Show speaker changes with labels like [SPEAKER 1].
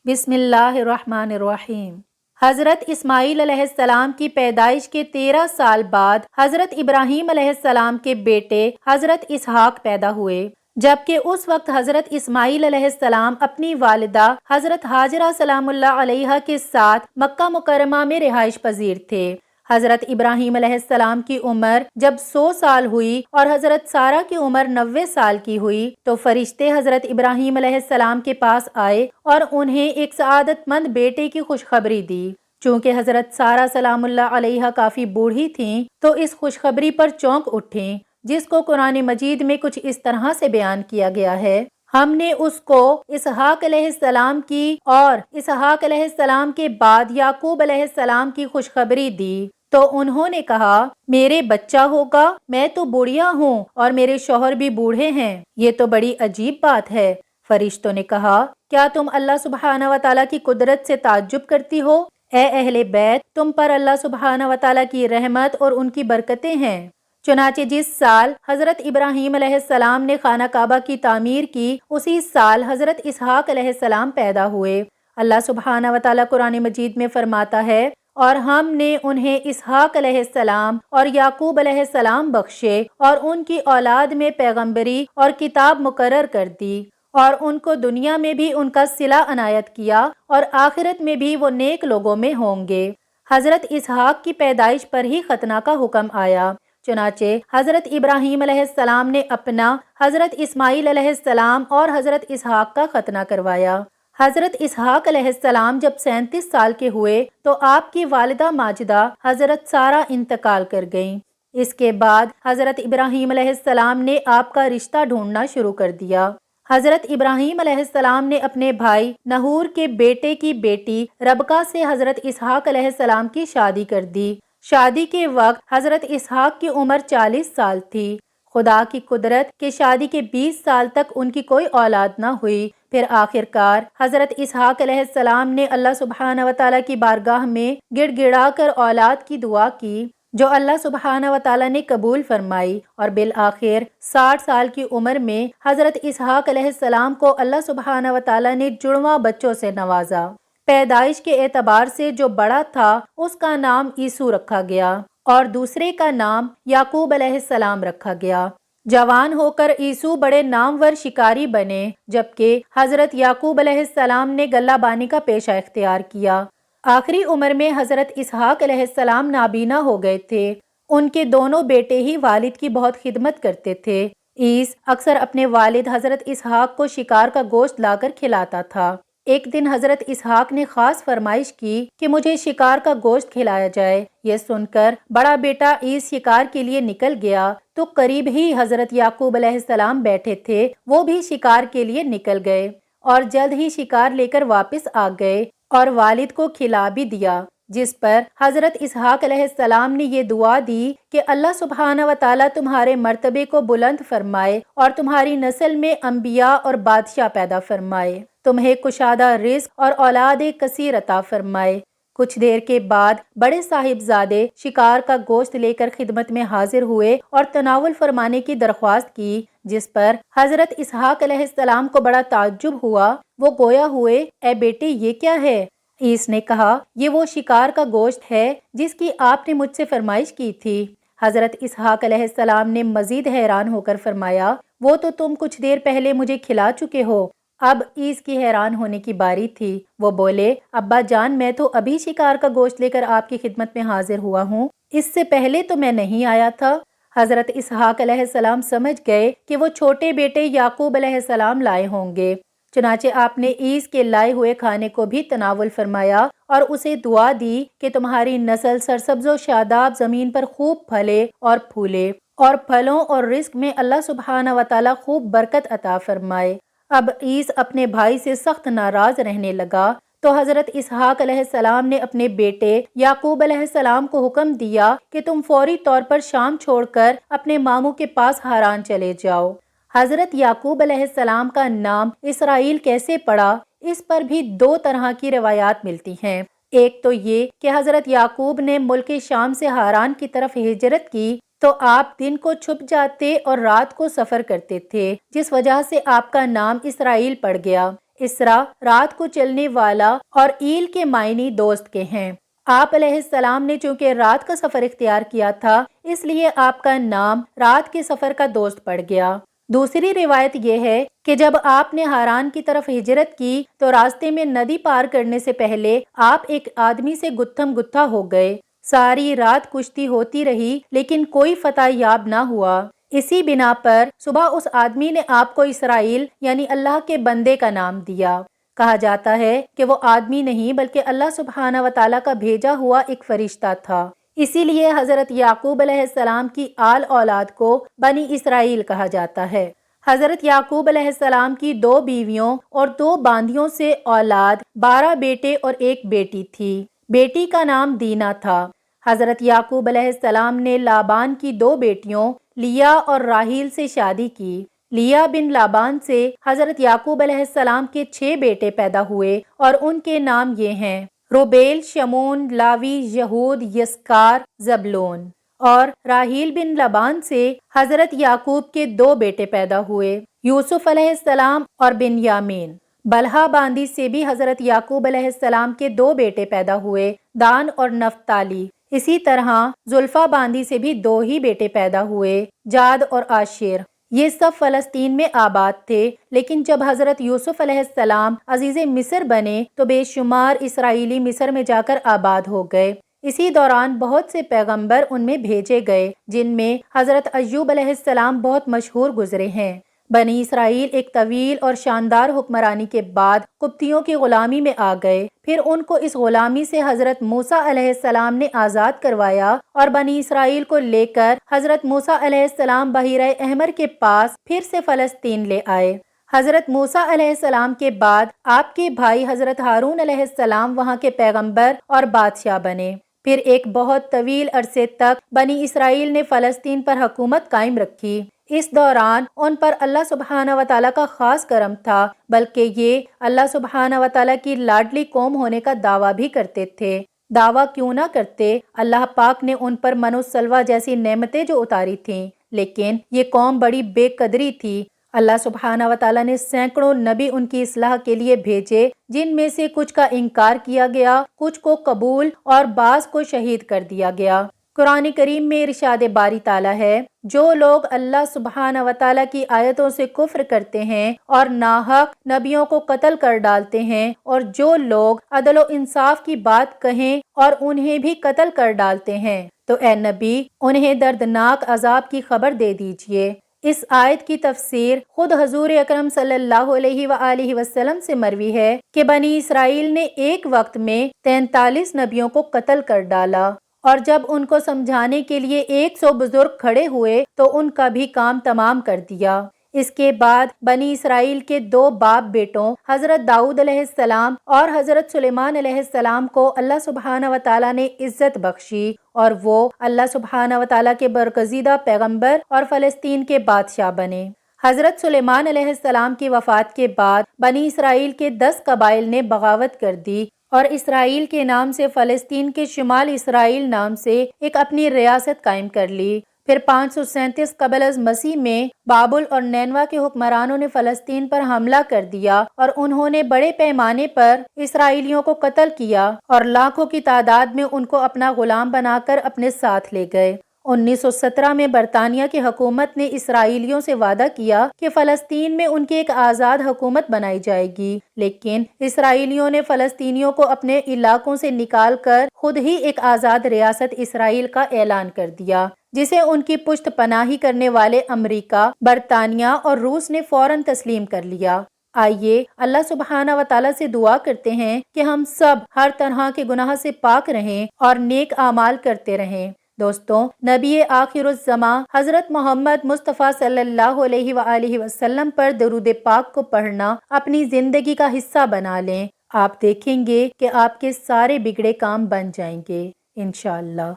[SPEAKER 1] بسم اللہ الرحمن الرحیم۔ حضرت اسماعیل علیہ السلام کی پیدائش کے 13 سال بعد حضرت ابراہیم علیہ السلام کے بیٹے حضرت اسحاق پیدا ہوئے، جبکہ اس وقت حضرت اسماعیل علیہ السلام اپنی والدہ حضرت ہاجرہ سلام اللہ علیہا کے ساتھ مکہ مکرمہ میں رہائش پذیر تھے۔ حضرت ابراہیم علیہ السلام کی عمر جب 100 سال ہوئی اور حضرت سارہ کی عمر 90 سال کی ہوئی تو فرشتے حضرت ابراہیم علیہ السلام کے پاس آئے اور انہیں ایک سعادت مند بیٹے کی خوشخبری دی۔ چونکہ حضرت سارہ سلام اللہ علیہا کافی بوڑھی تھیں تو اس خوشخبری پر چونک اٹھیں، جس کو قرآن مجید میں کچھ اس طرح سے بیان کیا گیا ہے: ہم نے اس کو اسحاق علیہ السلام کی اور اسحاق علیہ السلام کے بعد یعقوب علیہ السلام کی خوشخبری دی، تو انہوں نے کہا میرے بچہ ہوگا، میں تو بوڑھیا ہوں اور میرے شوہر بھی بوڑھے ہیں، یہ تو بڑی عجیب بات ہے۔ فرشتوں نے کہا کیا تم اللہ سبحانہ و تعالیٰ کی قدرت سے تعجب کرتی ہو؟ اے اہل بیت، تم پر اللہ سبحانہ و تعالیٰ کی رحمت اور ان کی برکتیں ہیں۔ چنانچہ جس سال حضرت ابراہیم علیہ السلام نے خانہ کعبہ کی تعمیر کی، اسی سال حضرت اسحاق علیہ السلام پیدا ہوئے۔ اللہ سبحانہ و تعالیٰ قرآن مجید میں فرماتا ہے: اور ہم نے انہیں اسحاق علیہ السلام اور یعقوب علیہ السلام بخشے اور ان کی اولاد میں پیغمبری اور کتاب مقرر کر دی، اور ان کو دنیا میں بھی ان کا صلہ عنایت کیا اور آخرت میں بھی وہ نیک لوگوں میں ہوں گے۔ حضرت اسحاق کی پیدائش پر ہی ختنہ کا حکم آیا، چنانچہ حضرت ابراہیم علیہ السلام نے اپنا، حضرت اسماعیل علیہ السلام اور حضرت اسحاق کا ختنہ کروایا۔ حضرت اسحاق علیہ السلام جب 37 سال کے ہوئے تو آپ کی والدہ ماجدہ حضرت سارہ انتقال کر گئیں۔ اس کے بعد حضرت ابراہیم علیہ السلام نے آپ کا رشتہ ڈھونڈنا شروع کر دیا۔ حضرت ابراہیم علیہ السلام نے اپنے بھائی نحور کے بیٹے کی بیٹی ربکہ سے حضرت اسحاق علیہ السلام کی شادی کر دی۔ شادی کے وقت حضرت اسحاق کی عمر 40 سال تھی۔ خدا کی قدرت کہ شادی کے 20 سال تک ان کی کوئی اولاد نہ ہوئی، پھر آخرکار حضرت اسحاق علیہ السلام نے اللہ سبحانہ و تعالیٰ کی بارگاہ میں گڑ گڑا کر اولاد کی دعا کی، جو اللہ سبحانہ و تعالیٰ نے قبول فرمائی، اور بالآخر 60 سال کی عمر میں حضرت اسحاق علیہ السلام کو اللہ سبحانہ و تعالیٰ نے جڑواں بچوں سے نوازا۔ پیدائش کے اعتبار سے جو بڑا تھا اس کا نام عیسو رکھا گیا اور دوسرے کا نام یعقوب علیہ السلام رکھا گیا۔ جوان ہو کر عیسو بڑے نامور شکاری بنے، جبکہ حضرت یعقوب علیہ السلام نے غلہ بانی کا پیشہ اختیار کیا۔ آخری عمر میں حضرت اسحاق علیہ السلام نابینا ہو گئے تھے۔ ان کے دونوں بیٹے ہی والد کی بہت خدمت کرتے تھے۔ عیس اکثر اپنے والد حضرت اسحاق کو شکار کا گوشت لا کر کھلاتا تھا۔ ایک دن حضرت اسحاق نے خاص فرمائش کی کہ مجھے شکار کا گوشت کھلایا جائے۔ یہ سن کر بڑا بیٹا عیس شکار کے لیے نکل گیا تو قریب ہی حضرت یعقوب علیہ السلام بیٹھے تھے، وہ بھی شکار کے لیے نکل گئے اور جلد ہی شکار لے کر واپس آ گئے اور والد کو کھلا بھی دیا، جس پر حضرت اسحاق علیہ السلام نے یہ دعا دی کہ اللہ سبحانہ و تعالیٰ تمہارے مرتبے کو بلند فرمائے اور تمہاری نسل میں انبیاء اور بادشاہ پیدا فرمائے، تمہیں کشادہ رزق اور اولاد کثیر عطا فرمائے۔ کچھ دیر کے بعد بڑے صاحبزادے شکار کا گوشت لے کر خدمت میں حاضر ہوئے اور تناول فرمانے کی درخواست کی، جس پر حضرت اسحاق علیہ السلام کو بڑا تعجب ہوا۔ وہ گویا ہوئے، اے بیٹے یہ کیا ہے؟ عیس نے کہا یہ وہ شکار کا گوشت ہے جس کی آپ نے مجھ سے فرمائش کی تھی۔ حضرت اسحاق علیہ السلام نے مزید حیران ہو کر فرمایا وہ تو تم کچھ دیر پہلے مجھے کھلا چکے ہو۔ اب عیس کی حیران ہونے کی باری تھی۔ وہ بولے ابا جان، میں تو ابھی شکار کا گوشت لے کر آپ کی خدمت میں حاضر ہوا ہوں، اس سے پہلے تو میں نہیں آیا تھا۔ حضرت اسحاق علیہ السلام سمجھ گئے کہ وہ چھوٹے بیٹے یعقوب علیہ السلام لائے ہوں گے، چنانچہ آپ نے عیس کے لائے ہوئے کھانے کو بھی تناول فرمایا اور اسے دعا دی کہ تمہاری نسل سرسبز و شاداب زمین پر خوب پھلے اور پھولے، اور پھلوں اور رزق میں اللہ سبحانہ و تعالیٰ خوب برکت عطا فرمائے۔ اب عیس اپنے بھائی سے سخت ناراض رہنے لگا تو حضرت اسحاق علیہ السلام نے اپنے بیٹے یعقوب علیہ السلام کو حکم دیا کہ تم فوری طور پر شام چھوڑ کر اپنے ماموں کے پاس ہاران چلے جاؤ۔ حضرت یعقوب علیہ السلام کا نام اسرائیل کیسے پڑا، اس پر بھی 2 طرح کی روایات ملتی ہیں۔ ایک تو یہ کہ حضرت یعقوب نے ملک شام سے ہاران کی طرف ہجرت کی تو آپ دن کو چھپ جاتے اور رات کو سفر کرتے تھے، جس وجہ سے آپ کا نام اسرائیل پڑ گیا۔ اسرا رات کو چلنے والا اور ایل کے معنی دوست کے ہیں۔ آپ علیہ السلام نے چونکہ رات کا سفر اختیار کیا تھا، اس لیے آپ کا نام رات کے سفر کا دوست پڑ گیا۔ دوسری روایت یہ ہے کہ جب آپ نے ہاران کی طرف ہجرت کی تو راستے میں ندی پار کرنے سے پہلے آپ ایک آدمی سے گتھم گتھا ہو گئے۔ ساری رات کشتی ہوتی رہی لیکن کوئی فتح یاب نہ ہوا۔ اسی بنا پر صبح اس آدمی نے آپ کو اسرائیل یعنی اللہ کے بندے کا نام دیا۔ کہا جاتا ہے کہ وہ آدمی نہیں بلکہ اللہ سبحانہ و تعالیٰ کا بھیجا ہوا ایک فرشتہ تھا۔ اسی لیے حضرت یعقوب علیہ السلام کی آل اولاد کو بنی اسرائیل کہا جاتا ہے۔ حضرت یعقوب علیہ السلام کی 2 بیویوں اور 2 باندیوں سے اولاد 12 بیٹے اور 1 بیٹی تھی۔ بیٹی کا نام دینا تھا۔ حضرت یعقوب علیہ السلام نے لابان کی 2 بیٹیوں لیا اور راحیل سے شادی کی۔ لیا بن لابان سے حضرت یعقوب علیہ السلام کے 6 بیٹے پیدا ہوئے اور ان کے نام یہ ہیں: روبیل، شمون، لاوی، یہود، یسکار، زبلون۔ اور راحیل بن لابان سے حضرت یعقوب کے 2 بیٹے پیدا ہوئے: یوسف علیہ السلام اور بنیامین۔ بلہا باندی سے بھی حضرت یعقوب علیہ السلام کے 2 بیٹے پیدا ہوئے: دان اور نفتالی۔ اسی طرح زلفا باندی سے بھی 2 ہی بیٹے پیدا ہوئے: جاد اور عاشر۔ یہ سب فلسطین میں آباد تھے، لیکن جب حضرت یوسف علیہ السلام عزیز مصر بنے تو بے شمار اسرائیلی مصر میں جا کر آباد ہو گئے۔ اسی دوران بہت سے پیغمبر ان میں بھیجے گئے، جن میں حضرت ایوب علیہ السلام بہت مشہور گزرے ہیں۔ بنی اسرائیل ایک طویل اور شاندار حکمرانی کے بعد قبطیوں کی غلامی میں آ گئے۔ پھر ان کو اس غلامی سے حضرت موسیٰ علیہ السلام نے آزاد کروایا اور بنی اسرائیل کو لے کر حضرت موسیٰ علیہ السلام بحیرہ احمر کے پاس پھر سے فلسطین لے آئے۔ حضرت موسیٰ علیہ السلام کے بعد آپ کے بھائی حضرت ہارون علیہ السلام وہاں کے پیغمبر اور بادشاہ بنے۔ پھر ایک بہت طویل عرصے تک بنی اسرائیل نے فلسطین پر حکومت قائم رکھی۔ اس دوران ان پر اللہ سبحانہ و تعالیٰ کا خاص کرم تھا، بلکہ یہ اللہ سبحانہ و تعالیٰ کی لاڈلی قوم ہونے کا دعویٰ بھی کرتے تھے۔ دعویٰ کیوں نہ کرتے، اللہ پاک نے ان پر من و سلوہ جیسی نعمتیں جو اتاری تھیں، لیکن یہ قوم بڑی بے قدری تھی۔ اللہ سبحانہ و تعالیٰ نے سینکڑوں نبی ان کی اصلاح کے لیے بھیجے، جن میں سے کچھ کا انکار کیا گیا، کچھ کو قبول اور بعض کو شہید کر دیا گیا۔ قرآن کریم میں ارشاد باری تعالیٰ ہے: جو لوگ اللہ سبحانہ و تعالیٰ کی آیتوں سے کفر کرتے ہیں اور ناحق نبیوں کو قتل کر ڈالتے ہیں، اور جو لوگ عدل و انصاف کی بات کہیں اور انہیں بھی قتل کر ڈالتے ہیں، تو اے نبی انہیں دردناک عذاب کی خبر دے دیجئے۔ اس آیت کی تفسیر خود حضور اکرم صلی اللہ علیہ وآلہ وسلم سے مروی ہے کہ بنی اسرائیل نے ایک وقت میں 43 نبیوں کو قتل کر ڈالا، اور جب ان کو سمجھانے کے لیے 100 بزرگ کھڑے ہوئے تو ان کا بھی کام تمام کر دیا۔ اس کے بعد بنی اسرائیل کے 2 باپ بیٹوں حضرت داؤد علیہ السلام اور حضرت سلیمان علیہ السلام کو اللہ سبحانہ و تعالیٰ نے عزت بخشی، اور وہ اللہ سبحانہ و تعالیٰ کے برگزیدہ پیغمبر اور فلسطین کے بادشاہ بنے۔ حضرت سلیمان علیہ السلام کی وفات کے بعد بنی اسرائیل کے 10 قبائل نے بغاوت کر دی اور اسرائیل کے نام سے فلسطین کے شمال اسرائیل نام سے ایک اپنی ریاست قائم کر لی۔ پھر 537 قبل از مسیح میں بابل اور نینوا کے حکمرانوں نے فلسطین پر حملہ کر دیا اور انہوں نے بڑے پیمانے پر اسرائیلیوں کو قتل کیا اور لاکھوں کی تعداد میں ان کو اپنا غلام بنا کر اپنے ساتھ لے گئے۔ 1917 میں برطانیہ کی حکومت نے اسرائیلیوں سے وعدہ کیا کہ فلسطین میں ان کی ایک آزاد حکومت بنائی جائے گی، لیکن اسرائیلیوں نے فلسطینیوں کو اپنے علاقوں سے نکال کر خود ہی ایک آزاد ریاست اسرائیل کا اعلان کر دیا، جسے ان کی پشت پناہی کرنے والے امریکہ، برطانیہ اور روس نے فوراً تسلیم کر لیا۔ آئیے اللہ سبحانہ و تعالیٰ سے دعا کرتے ہیں کہ ہم سب ہر طرح کے گناہ سے پاک رہیں اور نیک اعمال کرتے رہیں۔ دوستوں، نبی آخر الزماں حضرت محمد مصطفیٰ صلی اللہ علیہ وآلہ وسلم پر درود پاک کو پڑھنا اپنی زندگی کا حصہ بنا لیں۔ آپ دیکھیں گے کہ آپ کے سارے بگڑے کام بن جائیں گے انشاءاللہ۔